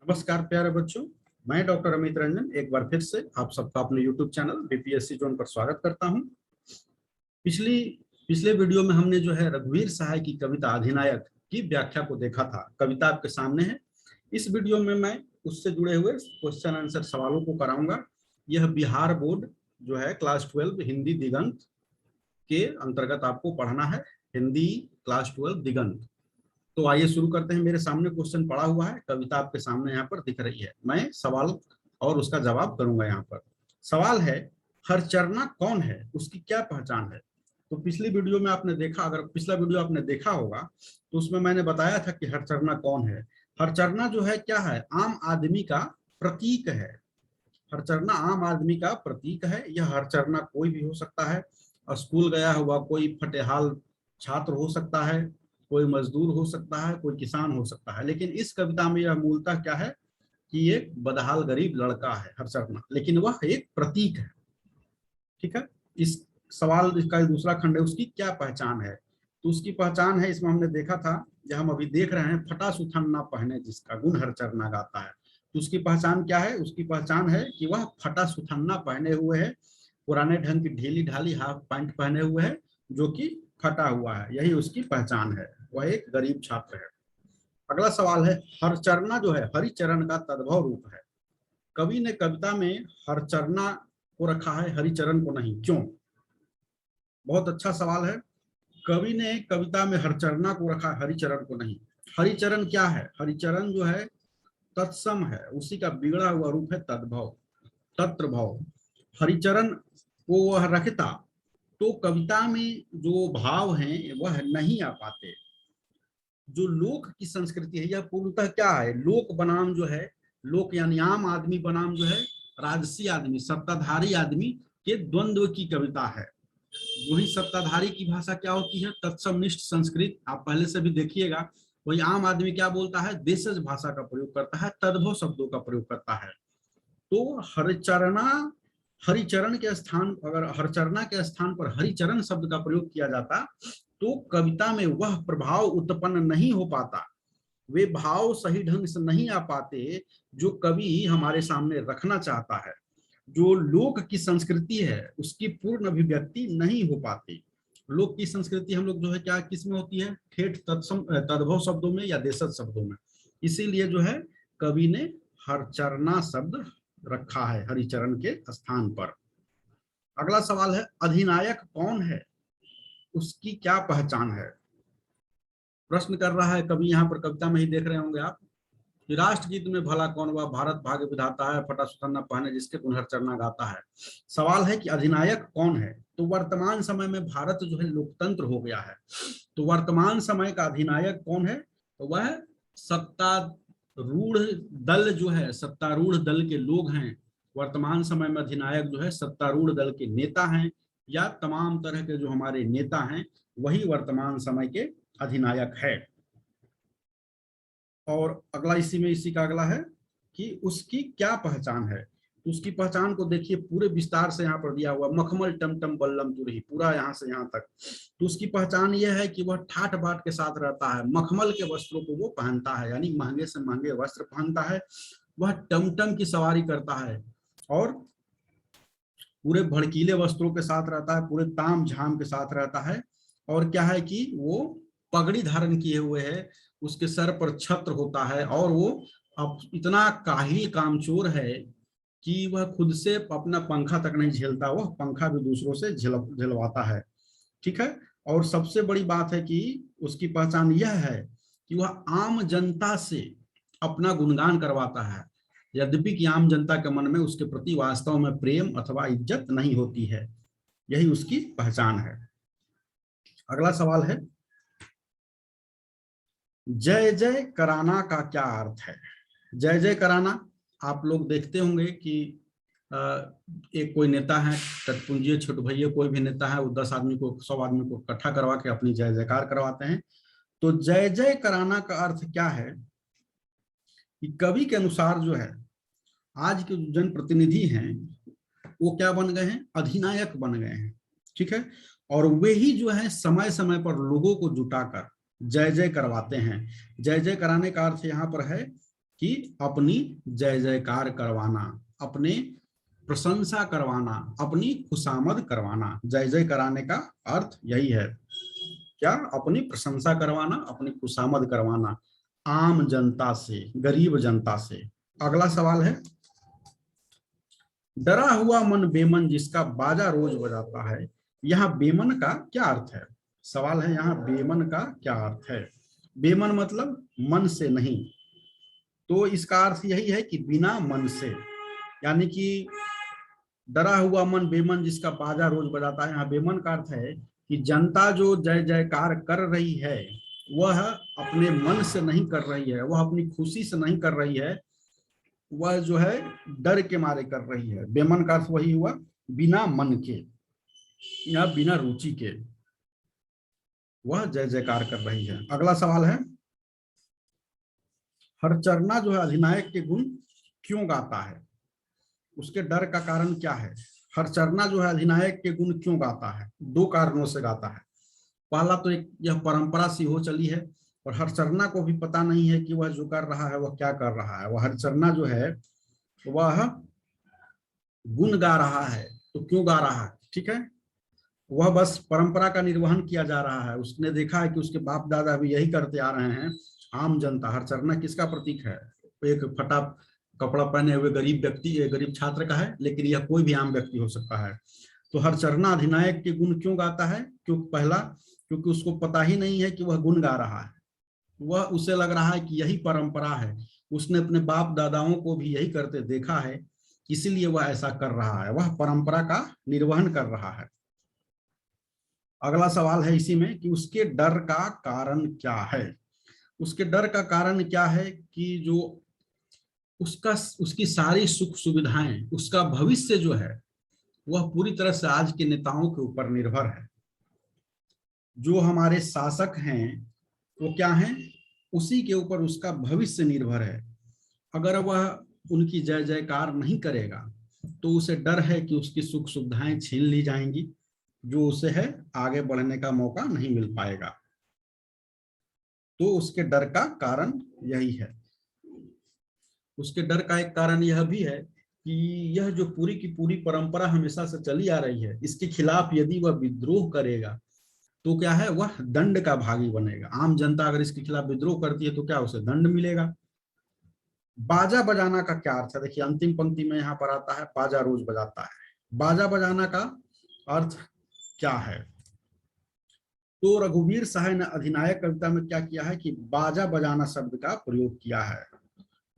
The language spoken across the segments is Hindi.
नमस्कार प्यारे बच्चों, मैं डॉक्टर अमित रंजन एक बार फिर से आप सबका अपने YouTube चैनल बीपीएससी जोन पर स्वागत करता हूं। पिछले वीडियो में हमने जो है रघुवीर सहाय की कविता अधिनायक की व्याख्या को देखा था। कविता आपके सामने है। इस वीडियो में मैं उससे जुड़े हुए क्वेश्चन आंसर सवालों को कराऊंगा। यह बिहार बोर्ड जो है क्लास 12 हिंदी दिगंत के अंतर्गत आपको पढ़ना है। हिंदी क्लास 12 दिगंत। तो आइए शुरू करते हैं। मेरे सामने क्वेश्चन पड़ा हुआ है, कविता आपके सामने यहाँ पर दिख रही है। मैं सवाल और उसका जवाब करूंगा। यहाँ पर सवाल है, हरचरना कौन है, उसकी क्या पहचान है। तो पिछली वीडियो में आपने देखा, अगर पिछला वीडियो आपने देखा होगा तो उसमें मैंने बताया था कि हरचरना कौन है। हरचरना जो है क्या है, आम आदमी का प्रतीक है। हरचरना आम आदमी का प्रतीक है। यह हरचरना कोई भी हो सकता है। स्कूल गया हुआ कोई फटेहाल छात्र हो सकता है, कोई मजदूर हो सकता है, कोई किसान हो सकता है। लेकिन इस कविता में यह मूलतः क्या है कि एक बदहाल गरीब लड़का है हरचरना, लेकिन वह एक प्रतीक है। ठीक है। इस सवाल इसका दूसरा खंड है, उसकी क्या पहचान है। तो उसकी पहचान है, इसमें हमने देखा था, जब हम अभी देख रहे हैं, फटा सुथन ना पहने जिसका गुण हरचरना गाता है। तो उसकी पहचान क्या है, उसकी पहचान है कि वह फटा सुथन्ना पहने हुए है, पुराने ढंग की ढीली ढाली हाफ पैंट पहने हुए है जो कि फटा हुआ है। यही उसकी पहचान है। वह एक गरीब छात्र है। अगला सवाल है, हरचरना जो है हरिचरण का तद्भव रूप है। कवि ने कविता में हरचरना को रखा है, हरिचरण को नहीं, क्यों। बहुत अच्छा सवाल है। कवि ने कविता में हरचरना को रखा है, हरिचरण को नहीं। हरिचरण क्या है, हरिचरण जो है तत्सम है, उसी का बिगड़ा हुआ रूप है तद्भव, तत्रभव। हरिचरण को वह रखता तो कविता में जो भाव हैं वह नहीं आ पाते। जो लोक की संस्कृति है, यह पूर्णतः क्या है, लोक बनाम जो है, लोक यानी आम आदमी बनाम जो है राजसी आदमी, सत्ताधारी आदमी के द्वंद्व की कविता है। वही सत्ताधारी की भाषा क्या होती है, तत्समनिष्ठ संस्कृत। आप पहले से भी देखिएगा। वही आम आदमी क्या बोलता है, देशज भाषा का प्रयोग करता है, तद्भव शब्दों का प्रयोग करता है। तो हरिचरणा, हरिचरण के स्थान, अगर हरचरना के स्थान पर हरिचरण शब्द का प्रयोग किया जाता तो कविता में वह प्रभाव उत्पन्न नहीं हो पाता, वे भाव सही ढंग से नहीं आ पाते जो कवि हमारे सामने रखना चाहता है। जो लोक की संस्कृति है उसकी पूर्ण अभिव्यक्ति नहीं हो पाती। लोक की संस्कृति हम लोग जो है क्या किस में होती है, ठेठ तद्भव शब्दों में या देशज शब्दों में। इसीलिए जो है कवि ने हरचरना शब्द रखा है हरिचरण के स्थान पर। अगला सवाल है, अधिनायक कौन है, उसकी क्या पहचान है। प्रश्न कर रहा है कवि, यहाँ पर कविता में ही देख रहे होंगे आप कि राष्ट्रगीत में भला कौन हुआ, भारत भाग्य विधाता है, फटा सुथन्ना पहने जिसके गुण हरचरना गाता है। सवाल है कि अधिनायक कौन है। तो वर्तमान समय में भारत जो है लोकतंत्र हो गया है, तो वर्तमान समय का अधिनायक कौन है, तो वह सत्तारूढ़ दल जो है, सत्तारूढ़ दल के लोग हैं। वर्तमान समय में अधिनायक जो है सत्तारूढ़ दल के नेता हैं, या तमाम तरह के जो हमारे नेता हैं वही वर्तमान समय के अधिनायक है। और अगला इसी का अगला है कि उसकी क्या पहचान है। तो उसकी पहचान को देखिए, पूरे विस्तार से यहाँ पर दिया हुआ, मखमल टमटम बल्लम तुरही, पूरा यहाँ से यहाँ तक। तो उसकी पहचान यह है कि वह ठाट बाट के साथ रहता है, मखमल के वस्त्रों को वो पहनता है, यानी महंगे से महंगे वस्त्र पहनता है। वह टमटम की सवारी करता है और पूरे भड़कीले वस्त्रों के साथ रहता है, पूरे ताम झाम के साथ रहता है। और क्या है कि वो पगड़ी धारण किए हुए है, उसके सर पर छत्र होता है, और वो अब इतना काहिल कामचोर है कि वह खुद से अपना पंखा तक नहीं झेलता, वह पंखा भी दूसरों से झिलवाता है। ठीक है। और सबसे बड़ी बात है कि उसकी पहचान यह है कि वह आम जनता से अपना गुणगान करवाता है, यद्यपि कि आम जनता के मन में उसके प्रति वास्तव में प्रेम अथवा इज्जत नहीं होती है। यही उसकी पहचान है। अगला सवाल है, जय जय कराना का क्या अर्थ है। जय जय कराना आप लोग देखते होंगे कि एक कोई नेता है, टटपुंजिये छोट भैया कोई भी नेता है, वो 10 आदमी को 100 आदमी को इकट्ठा करवा के अपनी जय जयकार करवाते हैं। तो जय जय कराना का अर्थ क्या है कि कवि के अनुसार जो है आज के जनप्रतिनिधि हैं वो क्या बन गए हैं, अधिनायक बन गए हैं। ठीक है। और वे ही जो है समय समय पर लोगों को जुटाकर जय जय करवाते हैं। जय जय कराने का अर्थ यहाँ पर है कि अपनी जय जयकार करवाना, अपने प्रशंसा करवाना, अपनी खुशामद करवाना। जय जय कराने का अर्थ यही है, क्या? अपनी प्रशंसा करवाना, अपनी खुशामद करवाना आम जनता से, गरीब जनता से। अगला सवाल है, डरा हुआ मन बेमन जिसका बाजा रोज बजाता है। यहाँ बेमन का क्या अर्थ है? सवाल है यहाँ बेमन का क्या अर्थ है। बेमन मतलब मन से नहीं, तो इसका अर्थ यही है कि बिना मन से, यानी कि डरा हुआ मन बेमन जिसका बाजा रोज बजाता है। यहाँ बेमन का अर्थ है कि जनता जो जय जयकार कर रही है वह अपने मन से नहीं कर रही है, वह अपनी खुशी से नहीं कर रही है, वह जो है डर के मारे कर रही है। बेमन का अर्थ वही हुआ, बिना मन के या बिना रुचि के वह जय जयकार कर रही है। अगला सवाल है, हरचरना जो है अधिनायक के गुण क्यों गाता है? उसके डर का कारण क्या है? हरचरना जो है अधिनायक के गुण क्यों गाता है? दो कारणों से गाता है। पहला तो एक यह परंपरा सी हो चली है, और हरचरना को भी पता नहीं है कि वह जो कर रहा है वह क्या कर रहा है। वह हरचरना जो है वह गुण गा रहा है, तो क्यों गा रहा है? ठीक है, वह बस परंपरा का निर्वहन किया जा रहा है। उसने देखा है कि उसके बाप दादा भी यही करते आ रहे हैं। आम जनता, हरचरना किसका प्रतीक है? एक फटा कपड़ा पहने हुए गरीब व्यक्ति, गरीब छात्र का है, लेकिन यह कोई भी आम व्यक्ति हो सकता है। तो हरचरना अधिनायक के गुण क्यों गाता है? क्योंकि पहला, क्योंकि उसको पता ही नहीं है कि वह गुण गा रहा है। वह, उसे लग रहा है कि यही परंपरा है, उसने अपने बाप दादाओं को भी यही करते देखा है, इसीलिए वह ऐसा कर रहा है, वह परंपरा का निर्वहन कर रहा है। अगला सवाल है इसी में कि उसके डर का कारण क्या है? उसके डर का कारण क्या है कि जो उसकी सारी सुख सुविधाएं, उसका भविष्य जो है वह पूरी तरह से आज के नेताओं के ऊपर निर्भर है। जो हमारे शासक हैं वो क्या हैं? उसी के ऊपर उसका भविष्य निर्भर है। अगर वह उनकी जय जयकार नहीं करेगा तो उसे डर है कि उसकी सुख सुविधाएं छीन ली जाएंगी, जो उसे है आगे बढ़ने का मौका नहीं मिल पाएगा। तो उसके डर का कारण यही है। उसके डर का एक कारण यह भी है कि यह जो पूरी की पूरी परंपरा हमेशा से चली आ रही है, इसके खिलाफ यदि वह विद्रोह करेगा तो क्या है, वह दंड का भागी बनेगा। आम जनता अगर इसके खिलाफ विद्रोह करती है तो क्या उसे दंड मिलेगा। बाजा बजाना का क्या अर्थ है? देखिए अंतिम पंक्ति में यहाँ पर आता है, बाजा रोज बजाता है। बाजा बजाना का अर्थ क्या है? तो रघुवीर सहाय ने अधिनायक कविता में क्या किया है कि बाजा बजाना शब्द का प्रयोग किया है।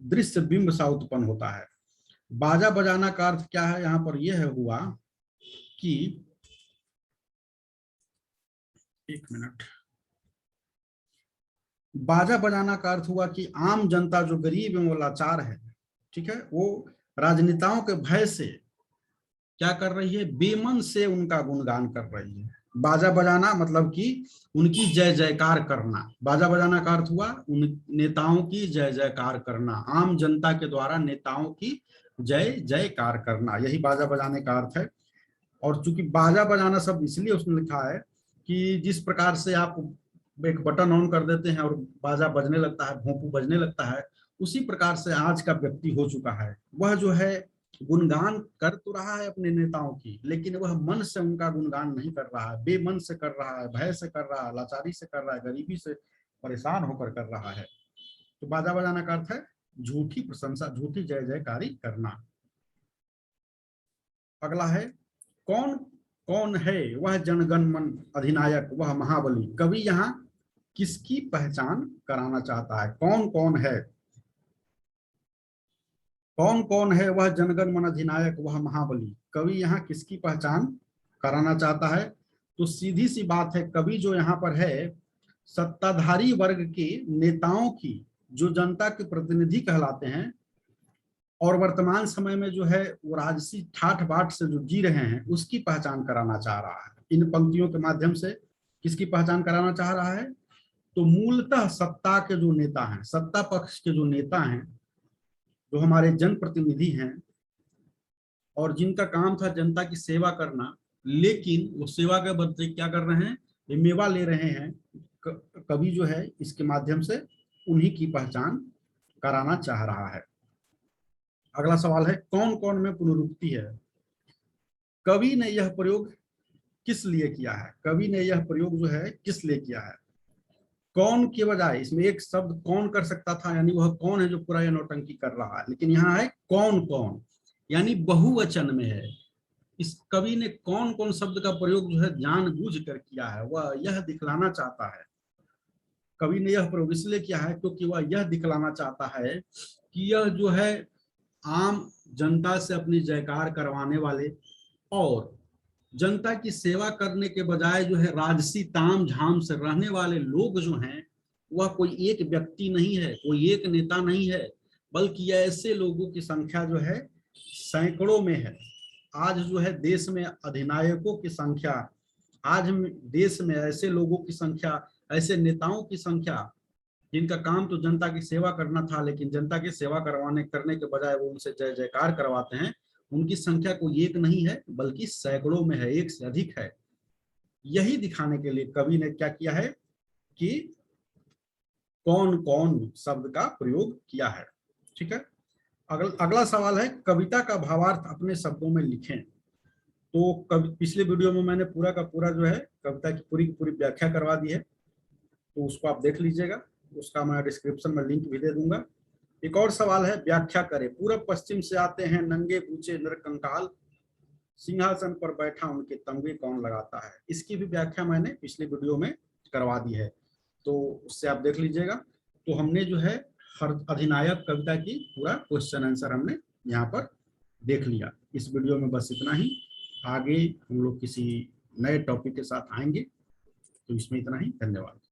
दृश्य बिंब सा उत्पन्न होता है। बाजा बजाना का अर्थ क्या है? यहाँ पर यह हुआ कि, एक मिनट, बाजा बजाना का अर्थ हुआ कि आम जनता जो गरीब एवं लाचार है, ठीक है, वो राजनेताओं के भय से क्या कर रही है? बेमन से उनका गुणगान कर रही है। बाजा बजाना मतलब कि उनकी जय जयकार करना। बाजा बजाना का अर्थ हुआ उन नेताओं की जय जयकार करना, आम जनता के द्वारा नेताओं की जय जयकार करना, यही बाजा बजाने का अर्थ है। और चूंकि बाजा बजाना शब्द इसलिए उसने लिखा है कि जिस प्रकार से आप एक बटन ऑन कर देते हैं और बाजा बजने लगता है, भोंपू बजने लगता है, उसी प्रकार से आज का व्यक्ति हो चुका है। वह जो है गुणगान कर तो रहा है अपने नेताओं की, लेकिन वह मन से उनका गुणगान नहीं कर रहा है, बेमन से कर रहा है, भय से कर रहा है, लाचारी से कर रहा है, गरीबी से परेशान होकर कर रहा है। तो बाजा बजाना का अर्थ है झूठी प्रशंसा, झूठी जय जयकारी करना। अगला है, कौन कौन है वह जनगण मन अधिनायक वह महाबली? कवि यहाँ किसकी पहचान कराना चाहता है? कौन कौन है? कौन कौन है वह जनगण मन अधिनायक वह महाबली? कवि यहाँ किसकी पहचान कराना चाहता है? तो सीधी सी बात है, कवि जो यहाँ पर है सत्ताधारी वर्ग के नेताओं की, जो जनता के प्रतिनिधि कहलाते हैं और वर्तमान समय में जो है वो राजसी ठाठ बाट से जो जी रहे हैं, उसकी पहचान कराना चाह रहा है। इन पंक्तियों के माध्यम से किसकी पहचान कराना चाह रहा है? तो मूलतः सत्ता के जो नेता हैं, सत्ता पक्ष के जो नेता हैं, जो हमारे जनप्रतिनिधि हैं और जिनका काम था जनता की सेवा करना, लेकिन वो सेवा के बदले क्या कर रहे हैं? ये मेवा ले रहे हैं। कवि जो है इसके माध्यम से उन्हीं की पहचान कराना चाह रहा है। अगला सवाल है कौन कौन में पुनरुक्ति है। कवि ने यह प्रयोग किस लिए किया है। कवि ने यह प्रयोग जो है किस लिए किया है। कौन के बजाय इसमें एक शब्द कौन कर सकता था, यानी वह कौन है जो पूरा यह नौटंकी कर रहा है, लेकिन यहाँ है कौन कौन, यानी बहुवचन में है। इस कवि ने कौन कौन शब्द का प्रयोग जो है जानबूझ कर किया है, वह यह दिखलाना चाहता है। कवि ने यह प्रयोग इसलिए किया है क्योंकि वह यह दिखलाना चाहता है कि यह जो है आम जनता से अपनी जयकार करवाने वाले और जनता की सेवा करने के बजाय जो है राजसी ताम झाम से रहने वाले लोग जो हैं, वह कोई एक व्यक्ति नहीं है, कोई एक नेता नहीं है, बल्कि ऐसे लोगों की संख्या जो है सैकड़ों में है। आज जो है देश में अधिनायकों की संख्या, आज देश में ऐसे लोगों की संख्या, ऐसे नेताओं की संख्या जिनका काम तो जनता की सेवा करना था, लेकिन जनता की सेवा करने के बजाय वो उनसे जय जयकार करवाते हैं, उनकी संख्या कोई एक नहीं है बल्कि सैकड़ों में है, एक से अधिक है। यही दिखाने के लिए कवि ने क्या किया है कि कौन कौन शब्द का प्रयोग किया है। ठीक है, अगला सवाल है कविता का भावार्थ अपने शब्दों में लिखें। तो पिछले वीडियो में मैंने पूरा का पूरा जो है कविता की पूरी व्याख्या करवा दी है, तो उसको आप देख लीजिएगा, उसका मैं डिस्क्रिप्शन में लिंक भी दे दूंगा। एक और सवाल है व्याख्या करें। पूरब पश्चिम से आते हैं नंगे पूछे नरकंकाल, सिंहासन पर बैठा उनके तमगे कौन लगाता है। इसकी भी व्याख्या मैंने पिछले वीडियो में करवा दी है, तो उससे आप देख लीजिएगा। तो हमने जो है हर अधिनायक कविता की पूरा क्वेश्चन आंसर हमने यहाँ पर देख लिया। इस वीडियो में बस इतना ही, आगे हम लोग किसी नए टॉपिक के साथ आएंगे, तो इसमें इतना ही। धन्यवाद।